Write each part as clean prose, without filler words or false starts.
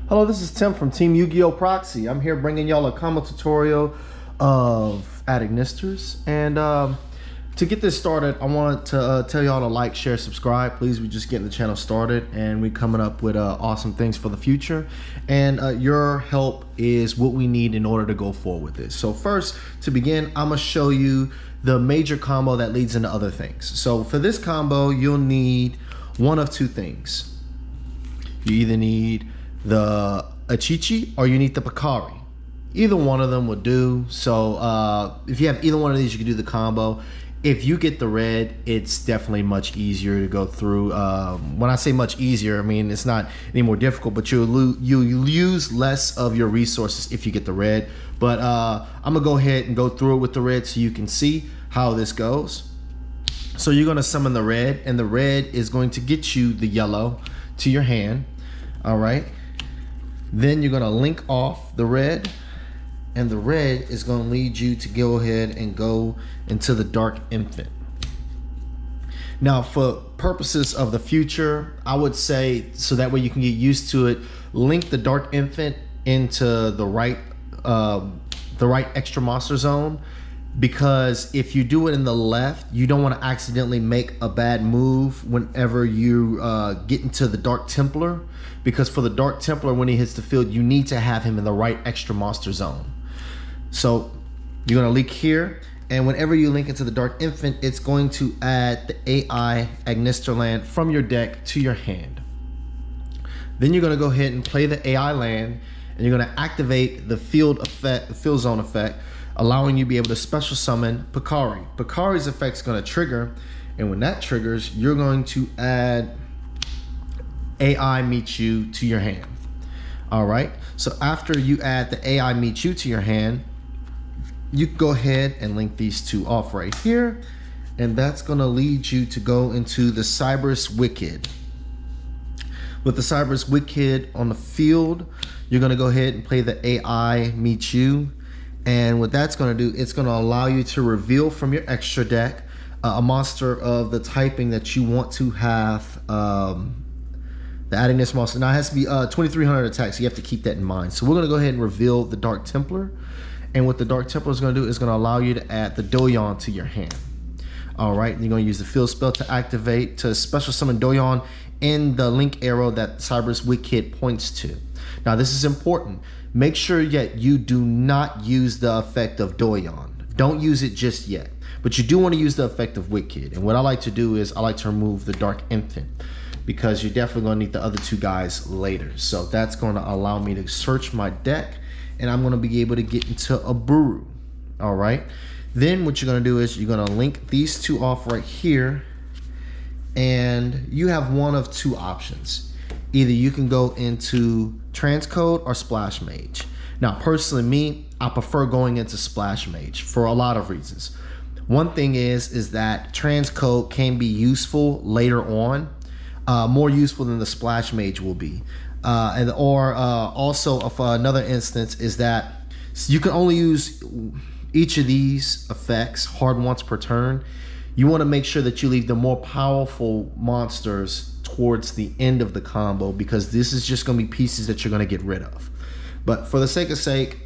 Hello, this is Tim from Team Yugioh Proxy. I'm here bringing y'all a combo tutorial of adding nisters. And to get this started, I want to tell y'all to like, share, subscribe. Please, we're just getting the channel started and we're coming up with awesome things for the future. And your help is what we need in order to go forward with this. So first, to begin, I'm gonna show you the major combo that leads into other things. So for this combo, you'll need one of two things. You either need the Achichi or you need the Picari. Either one of them will do. So if you have either one of these, you can do the combo. If you get the red, it's definitely much easier to go through. When I say much easier, I mean it's not any more difficult, but you'll use less of your resources if you get the red. But I'm gonna go ahead and go through it with the red so you can see how this goes. So you're gonna summon the red, and the red is going to get you the yellow to your hand. All right. Then you're gonna link off the red, and the red is gonna lead you to go ahead and go into the Dark Infant. Now, for purposes of the future, I would say, so that way you can get used to it, link the Dark Infant into the right extra monster zone, because if you do it in the left, you don't want to accidentally make a bad move whenever you get into the Dark Templar, because for the Dark Templar, when he hits the field, you need to have him in the right extra monster zone. So you're going to link here, and whenever you link into the Dark Infant, it's going to add the AI Agnister land from your deck to your hand. Then you're going to go ahead and play the AI land, and you're going to activate the field effect, the field zone effect, allowing you to be able to special summon Picari. Picari's effect is going to trigger, and when that triggers, you're going to add AI Michu to your hand. All right, so after you add the AI Michu to your hand, you go ahead and link these two off right here, and that's going to lead you to go into the Cyberus Wicked. With the Cyberus Wicked on the field, you're going to go ahead and play the AI Michu. And what that's going to do, it's going to allow you to reveal from your extra deck a monster of the typing that you want to have the adding this monster. Now it has to be 2300 attack, so you have to keep that in mind. So we're going to go ahead and reveal the Dark Templar. And what the Dark Templar is going to do is going to allow you to add the Doyon to your hand. All right, you're going to use the field spell to activate, to special summon Doyon in the link arrow that Cyberus Wicked points to. Now this is important. Make sure that you do not use the effect of Doyon. Don't use it just yet, but you do want to use the effect of Wicked. And what I like to do is I like to remove the Dark Infant, because you're definitely going to need the other two guys later. So that's going to allow me to search my deck, and I'm going to be able to get into a Buru. All right. Then what you're going to do is you're going to link these two off right here, and you have one of two options. Either you can go into Transcode or Splash Mage. Now, personally, me, I prefer going into Splash Mage for a lot of reasons. One thing is that Transcode can be useful later on, more useful than the Splash Mage will be. Also, another instance is that you can only use each of these effects hard once per turn. You want to make sure that you leave the more powerful monsters towards the end of the combo, because this is just going to be pieces that you're going to get rid of. But for the sake of sake,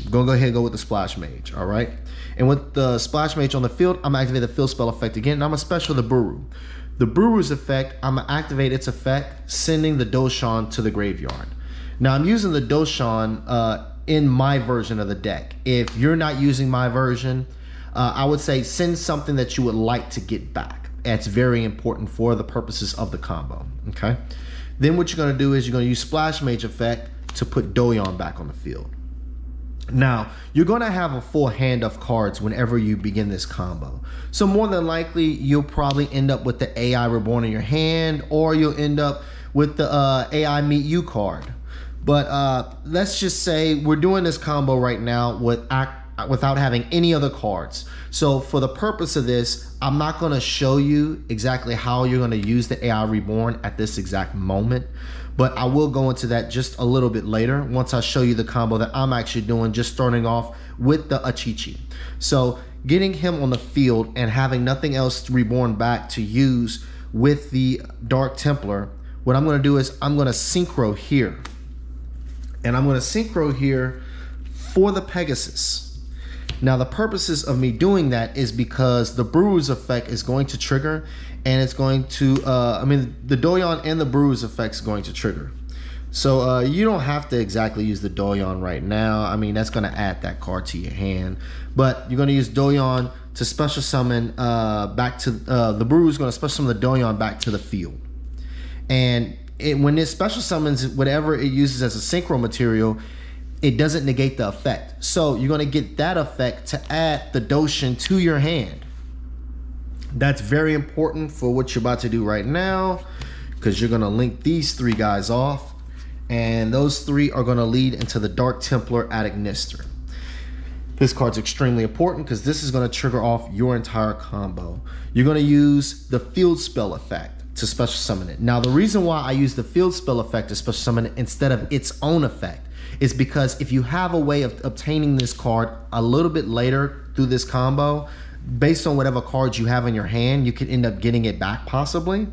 I'm going to go ahead and go with the Splash Mage. All right. And with the Splash Mage on the field, I'm going to activate the field spell effect again, and I'm going to special the Buru. The Buru's effect, I'm going to activate its effect, sending the Doshan to the graveyard. Now I'm using the Doshan in my version of the deck. If you're not using my version, I would say send something that you would like to get back. That's very important for the purposes of the combo. Okay. Then what you're going to do is you're going to use Splash Mage effect to put Doyon back on the field. Now, you're going to have a full hand of cards whenever you begin this combo. So more than likely, you'll probably end up with the AI Reborn in your hand, or you'll end up with the AI Meet You card. But let's just say we're doing this combo right now without having any other cards. So for the purpose of this, I'm not going to show you exactly how you're going to use the AI Reborn at this exact moment, but I will go into that just a little bit later once I show you the combo that I'm actually doing, just starting off with the Achichi. So getting him on the field and having nothing else reborn back to use with the Dark Templar, what I'm going to do is I'm going to synchro here. And I'm going to synchro here for the Pegasus. Now the purposes of me doing that is because the bruise effect is going to trigger, and it's going to, the Doyon and the bruise effect is going to trigger. So you don't have to exactly use the Doyon right now. I mean, that's going to add that card to your hand. But you're going to use Doyon to special summon back to, the bruise is going to special summon the Doyon back to the field. And when it special summons whatever it uses as a synchro material, it doesn't negate the effect. So you're going to get that effect to add the Doshin to your hand. That's very important for what you're about to do right now, because you're going to link these three guys off. And those three are going to lead into the Dark Templar Adagnister. This card's extremely important because this is going to trigger off your entire combo. You're going to use the field spell effect to special summon it. Now, the reason why I use the field spell effect to special summon it instead of its own effect is because if you have a way of obtaining this card a little bit later through this combo, based on whatever cards you have in your hand, you could end up getting it back possibly.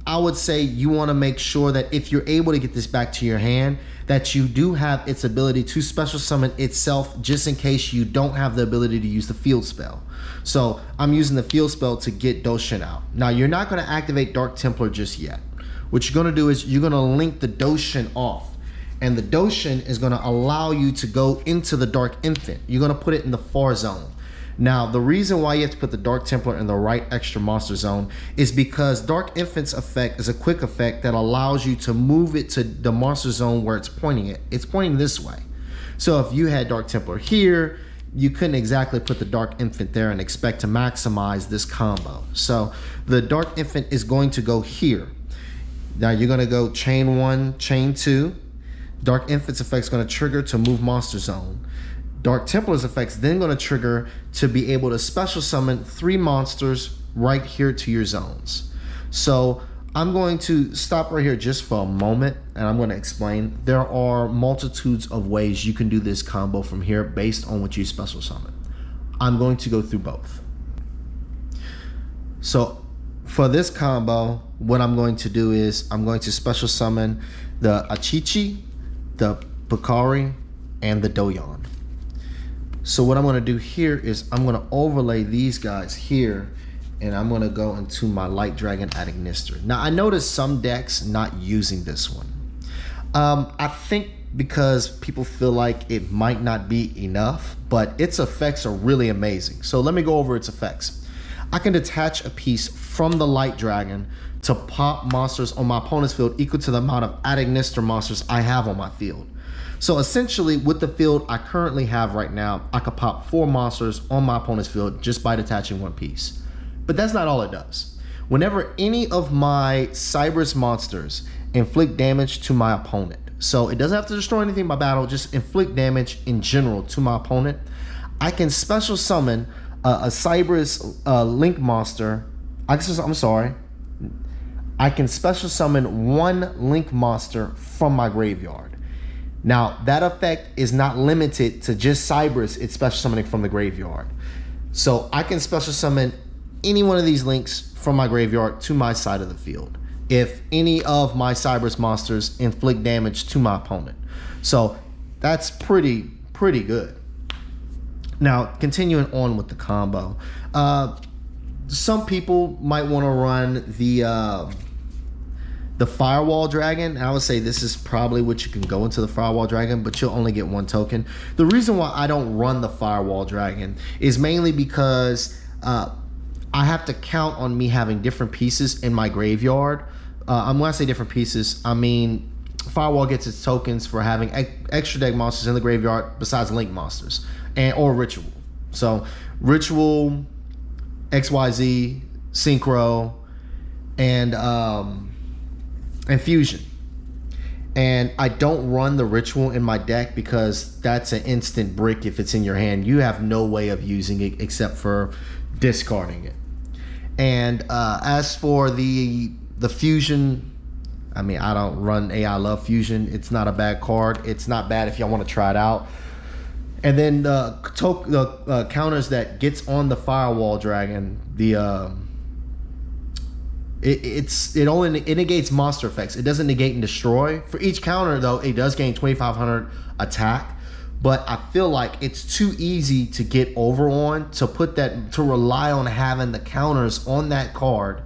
I would say you want to make sure that if you're able to get this back to your hand, that you do have its ability to special summon itself, just in case you don't have the ability to use the field spell. So I'm using the field spell to get Doshin out. Now you're not going to activate Dark Templar just yet. What you're going to do is you're going to link the Doshin off. And the Doshin is going to allow you to go into the Dark Infant. You're going to put it in the far zone. Now, the reason why you have to put the Dark Templar in the right extra monster zone is because Dark Infant's effect is a quick effect that allows you to move it to the monster zone where it's pointing it. It's pointing this way. So if you had Dark Templar here, you couldn't exactly put the Dark Infant there and expect to maximize this combo. So the Dark Infant is going to go here. Now you're going to go chain 1, chain 2. Dark Infant's effect is going to trigger to move monster zone. Dark Templar's effects then going to trigger to be able to special summon 3 monsters right here to your zones. So I'm going to stop right here just for a moment, and I'm going to explain. There are multitudes of ways you can do this combo from here based on what you special summon. I'm going to go through both. So for this combo, what I'm going to do is I'm going to special summon the Achichi, the Picari, and the Doyon. So what I'm going to do here is I'm going to overlay these guys here, and I'm going to go into my Light Dragon Adagnister. Now I noticed some decks not using this one. I think because people feel like it might not be enough, but its effects are really amazing. So let me go over its effects. I can detach a piece from the Light Dragon to pop monsters on my opponent's field equal to the amount of Adagnister monsters I have on my field. So essentially, with the field I currently have right now, I could pop 4 monsters on my opponent's field just by detaching one piece. But that's not all it does. Whenever any of my Cyberus monsters inflict damage to my opponent, so it doesn't have to destroy anything by battle, just inflict damage in general to my opponent, I can special summon a Cyberus Link monster. I can special summon 1 Link monster from my graveyard. Now, that effect is not limited to just Cyberus, it's special summoning from the graveyard. So I can special summon any one of these links from my graveyard to my side of the field if any of my Cyberus monsters inflict damage to my opponent. So that's pretty good. Now, continuing on with the combo. Some people might want to run the Firewall Dragon. I would say this is probably what you can go into the Firewall Dragon, but you'll only get 1 token. The reason why I don't run the Firewall Dragon is mainly because I have to count on me having different pieces in my graveyard. When I say different pieces, I mean Firewall gets its tokens for having extra deck monsters in the graveyard besides Link monsters or Ritual. So Ritual, XYZ, Synchro, and Fusion. And I don't run the Ritual in my deck because that's an instant brick if it's in your hand. You have no way of using it except for discarding it. And as for the Fusion, I mean, I don't run AI Love Fusion. It's not a bad card. It's not bad if y'all want to try it out. And then the counters that gets on the Firewall Dragon, It negates monster effects. It doesn't negate and destroy. For each counter though, it does gain 2,500 attack. But I feel like it's too easy to get over on, to rely on having the counters on that card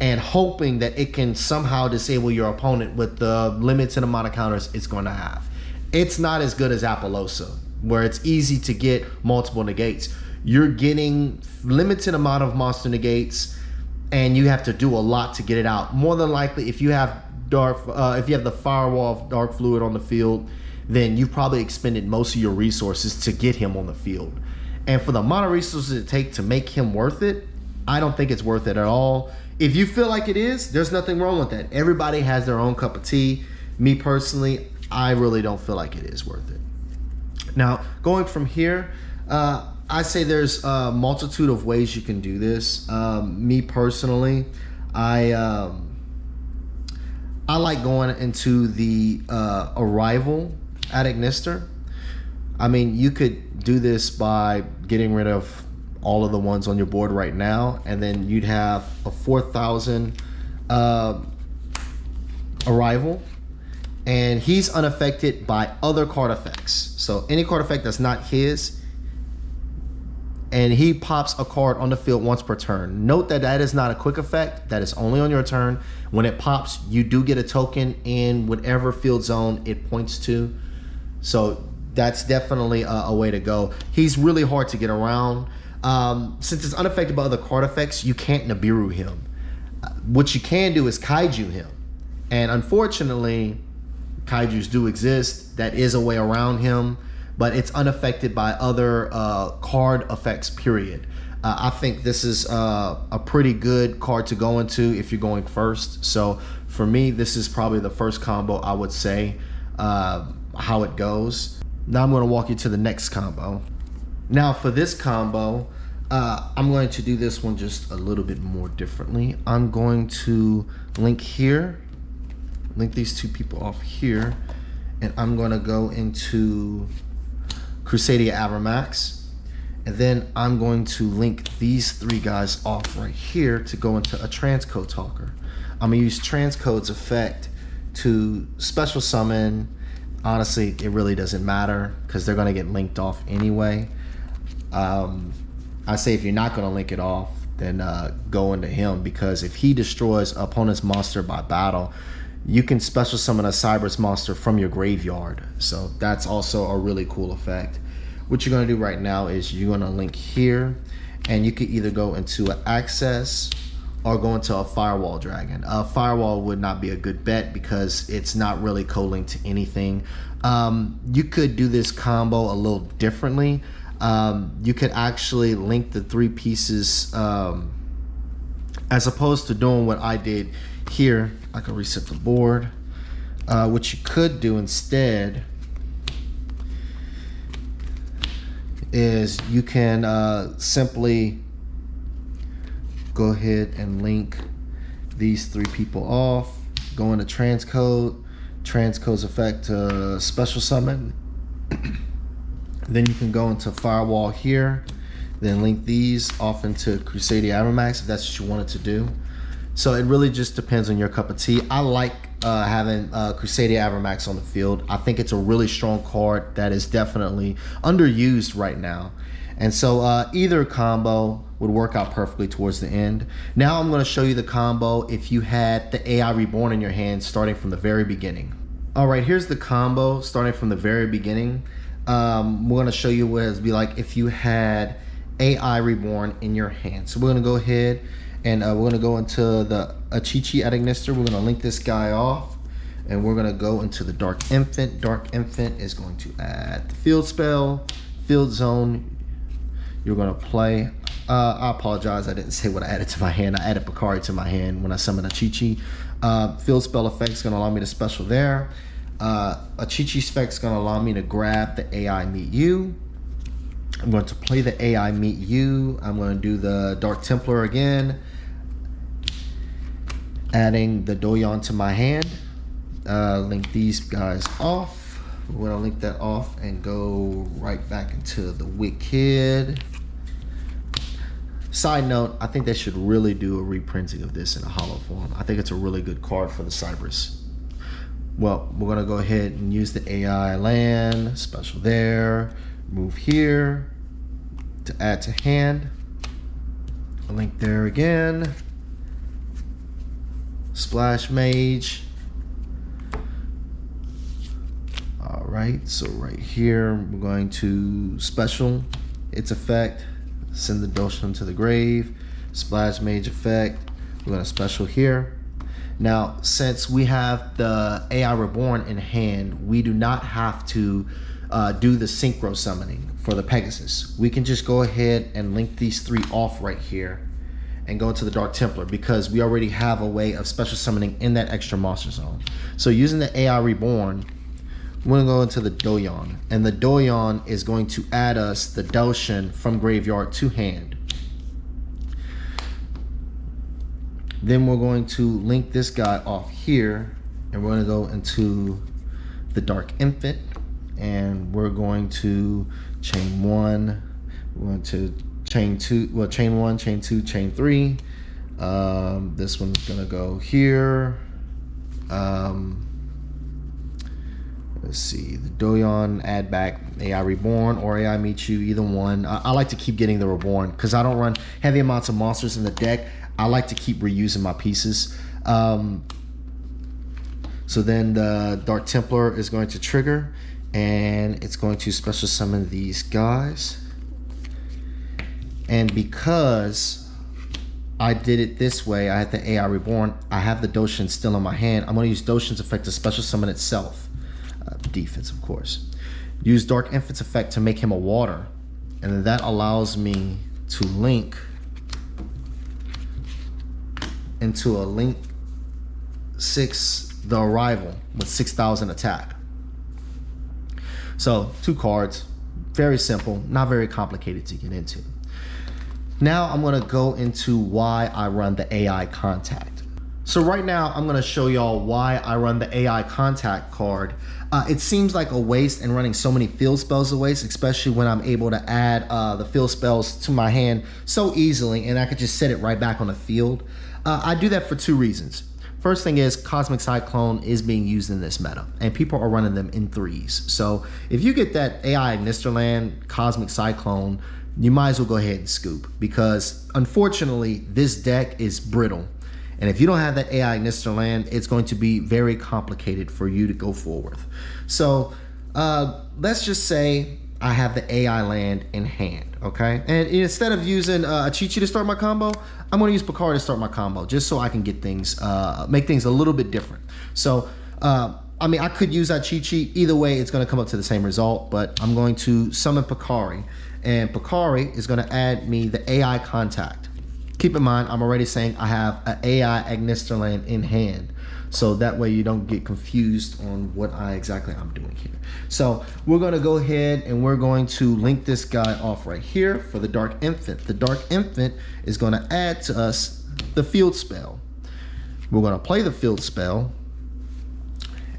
and hoping that it can somehow disable your opponent with the limited amount of counters it's going to have. It's not as good as Appaloosa, where it's easy to get multiple negates. You're getting limited amount of monster negates, and you have to do a lot to get it out. More than likely, if you have the firewall of dark fluid on the field, then you've probably expended most of your resources to get him on the field. And for the amount of resources it takes to make him worth it, I don't think it's worth it at all. If you feel like it is, there's nothing wrong with that. Everybody has their own cup of tea. Me personally, I really don't feel like it is worth it. Now, going from here, I say there's a multitude of ways you can do this. Me personally, I like going into the arrival at Ignister. I mean, you could do this by getting rid of all of the ones on your board right now, and then you'd have a 4,000 arrival, and he's unaffected by other card effects. So any card effect that's not his, and he pops a card on the field once per turn. Note that that is not a quick effect. That is only on your turn. When it pops, you do get a token in whatever field zone it points to. So that's definitely a way to go. He's really hard to get around. Since it's unaffected by other card effects, you can't Nibiru him. What you can do is Kaiju him. And unfortunately, Kaijus do exist. That is a way around him, but it's unaffected by other card effects, period. I think this is a pretty good card to go into if you're going first. So for me, this is probably the first combo I would say how it goes. Now I'm going to walk you to the next combo. Now for this combo, I'm going to do this one just a little bit more differently. I'm going to link here, link these two people off here, and I'm going to go into Crusadia Abramax, and then I'm going to link these three guys off right here to go into a transcode talker. I'm gonna use transcode's effect to special summon. Honestly, it really doesn't matter because they're gonna get linked off anyway. I say if you're not gonna link it off, then go into him, because if he destroys opponent's monster by battle, you can special summon a Cyberus monster from your graveyard. So that's also a really cool effect. What you're gonna do right now is you're gonna link here, and you could either go into an access or go into a firewall dragon. A firewall would not be a good bet because it's not really co-linked to anything. You could do this combo a little differently. You could actually link the three pieces as opposed to doing what I did here. I can reset the board. What you could do instead is you can simply go ahead and link these three people off, go into transcode's effect to special summon. Then you can go into firewall here, then link these off into Crusadia Abramax if that's what you wanted to do. So it really just depends on your cup of tea. I like having Crusadia Abramax on the field. I think it's a really strong card that is definitely underused right now. And so either combo would work out perfectly towards the end. Now I'm going to show you the combo if you had the AI Reborn in your hand starting from the very beginning. All right, here's the combo starting from the very beginning. We're going to show you what it would be like if you had AI Reborn in your hand. So we're going to go ahead and we're going to go into the Achichi at Ignister. We're going to link this guy off, and we're going to go into the Dark Infant. Dark Infant is going to add the field spell, field zone. You're going to play. I apologize, I didn't say what I added to my hand. I added Bakari to my hand when I summoned Achichi. Field spell effect is going to allow me to special there. Achichi spec is going to allow me to grab the AI Meet You. I'm going to play the AI Meet You. I'm going to do the Dark Templar again, adding the Doyon to my hand. Link these guys off. We're going to link that off and go right back into the Wicked. Side note, I think they should really do a reprinting of this in a hollow form. I think it's a really good card for the Cyberus. Well, we're gonna go ahead and use the AI land, special there, move here to add to hand. A link there again. Splash Mage. All right, so right here, we're going to special its effect, send the Doshin to the grave, Splash Mage effect. We're gonna special here. Now, since we have the AI Reborn in hand, we do not have to do the synchro summoning for the Pegasus. We can just go ahead and link these 3 off right here and go into the Dark Templar, because we already have a way of special summoning in that extra monster zone. So using the AI Reborn, we're gonna go into the Doyon, and the Doyon is going to add us the Doshin from graveyard to hand. Then we're going to link this guy off here, and we're gonna go into the Dark Infant, and we're going to chain 1, we're going to chain 2, well, chain 1, chain 2, chain 3. This one's gonna go here. Let's see, the Doyon, add back AI Reborn or AI Michu, either one. I like to keep getting the Reborn because I don't run heavy amounts of monsters in the deck. I like to keep reusing my pieces. So then the Dark Templar is going to trigger, and it's going to special summon these guys. And because I did it this way, I had the AI Reborn, I have the Doshin still in my hand. I'm going to use Doshin's effect to special summon itself. Defense, of course. Use Dark Infant's effect to make him a water, and then that allows me to link into a link 6 the Arrival with 6,000 attack. So 2 cards, very simple, not very complicated to get into. Now I'm going to go into why I run the AI Contact. So right now I'm going to show y'all why I run the AI Contact card. It seems like a waste, and running so many field spells a waste, especially when I'm able to add the field spells to my hand so easily, and I could just set it right back on the field. I do that for 2 reasons. First thing is Cosmic Cyclone is being used in this meta, and people are running them in 3s. So if you get that AI Ignisterland Cosmic Cyclone, you might as well go ahead and scoop, because unfortunately this deck is brittle. And if you don't have that AI Ignisterland, it's going to be very complicated for you to go forward. So let's just say I have the AI land in hand, okay? And instead of using a Chi-Chi to start my combo, I'm gonna use Picard to start my combo, just so I can get things, make things a little bit different. So, I mean, I could use that Chi-Chi. Either way, it's gonna come up to the same result, but I'm going to summon Picari. And Picari is gonna add me the AI Contact. Keep in mind, I'm already saying I have an AI Ignisterland in hand, so that way you don't get confused on what exactly I'm doing here. So we're gonna go ahead and we're going to link this guy off right here for the Dark Infant. The Dark Infant is gonna add to us the field spell. We're gonna play the field spell,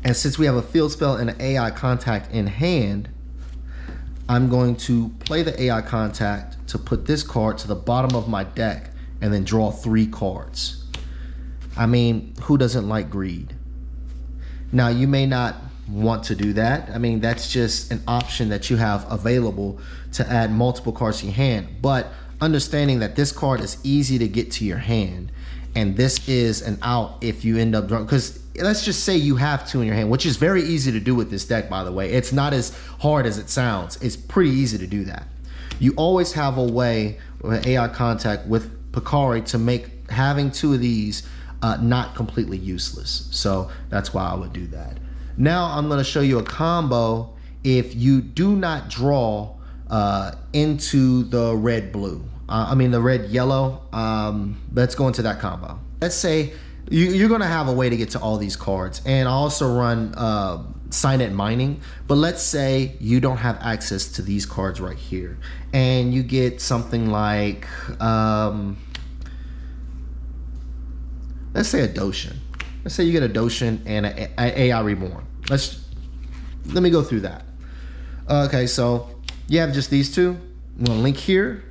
and since we have a field spell and an AI Contact in hand, I'm going to play the AI Contact to put this card to the bottom of my deck and then draw 3 cards. I mean, who doesn't like greed? Now, you may not want to do that. I mean, that's just an option that you have available to add multiple cards to your hand. But understanding that this card is easy to get to your hand, and this is an out if you end up drawing, because let's just say you have 2 in your hand, which is very easy to do with this deck, by the way. It's not as hard as it sounds. It's pretty easy to do that. You always have a way with AI Contact with Picari to make having 2 of these not completely useless. So that's why I would do that. Now I'm going to show you a combo if you do not draw into the red-blue. I mean the red-yellow. Let's go into that combo. Let's say you're going to have a way to get to all these cards, and I also run Signet Mining, but let's say you don't have access to these cards right here, and you get something like let's say a Doshin. Let's say you get a Doshin and an AI Reborn. Let me go through that. Okay, so you have just these 2. I'm gonna link here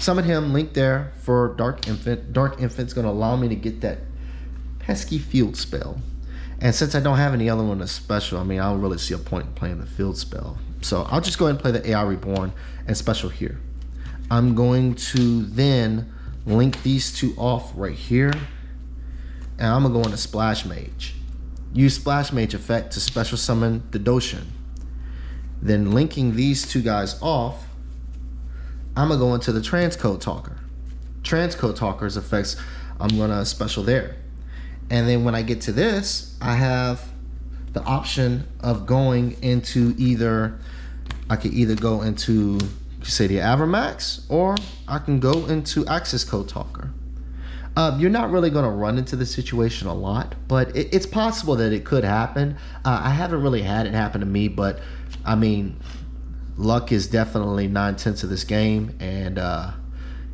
Summon him, link there for Dark Infant. Dark Infant's gonna allow me to get that pesky field spell. And since I don't have any other one that's special, I mean, I don't really see a point in playing the field spell. So I'll just go ahead and play the AI Reborn and special here. I'm going to then link these two off right here. And I'm gonna go into Splash Mage. Use Splash Mage effect to special summon the Doshin. Then linking these two guys off, I'm gonna go into the Transcode Talker. Transcode Talker's effects, I'm gonna special there. And then when I get to this, I have the option of going into either, I could either go into, say, the Avermax, or I can go into Access Code Talker. You're not really gonna run into the situation a lot, but it's possible that it could happen. I haven't really had it happen to me, but I mean, luck is definitely 9/10 of this game, and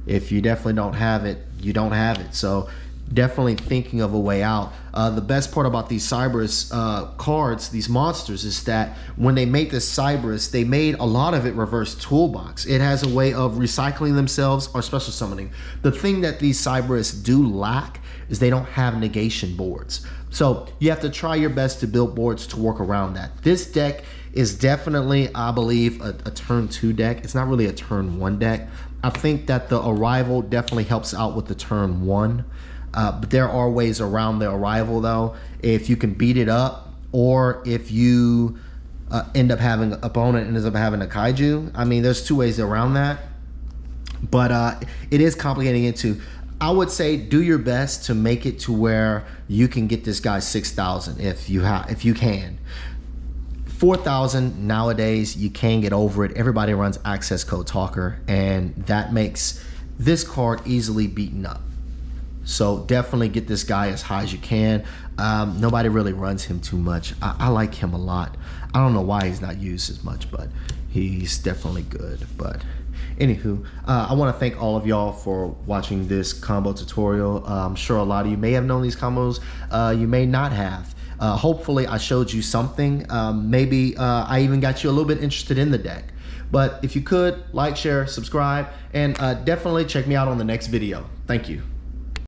if you definitely don't have it, you don't have it. So definitely thinking of a way out. The best part about these Cyberus cards, these monsters, is that when they made this Cyberus, they made a lot of it reverse toolbox. It has a way of recycling themselves or special summoning. The thing that these Cyberus do lack is they don't have negation boards. So you have to try your best to build boards to work around that. This deck is definitely, I believe, a turn 2 deck. It's not really a turn 1 deck. I think that the Arrival definitely helps out with the turn 1. But there are ways around the Arrival, though. If you can beat it up, or if you end up having an opponent ends up having a Kaiju. I mean, there's 2 ways around that. But it is complicating it too. I would say do your best to make it to where you can get this guy 6,000 if you can. 4,000 nowadays, you can get over it. Everybody runs Access Code Talker, and that makes this card easily beaten up. So definitely get this guy as high as you can. Nobody really runs him too much. I like him a lot. I don't know why he's not used as much, but he's definitely good. But anywho, I want to thank all of y'all for watching this combo tutorial. I'm sure a lot of you may have known these combos. You may not have. Hopefully I showed you something. Maybe I even got you a little bit interested in the deck. But if you could, like, share, subscribe, and definitely check me out on the next video. Thank you.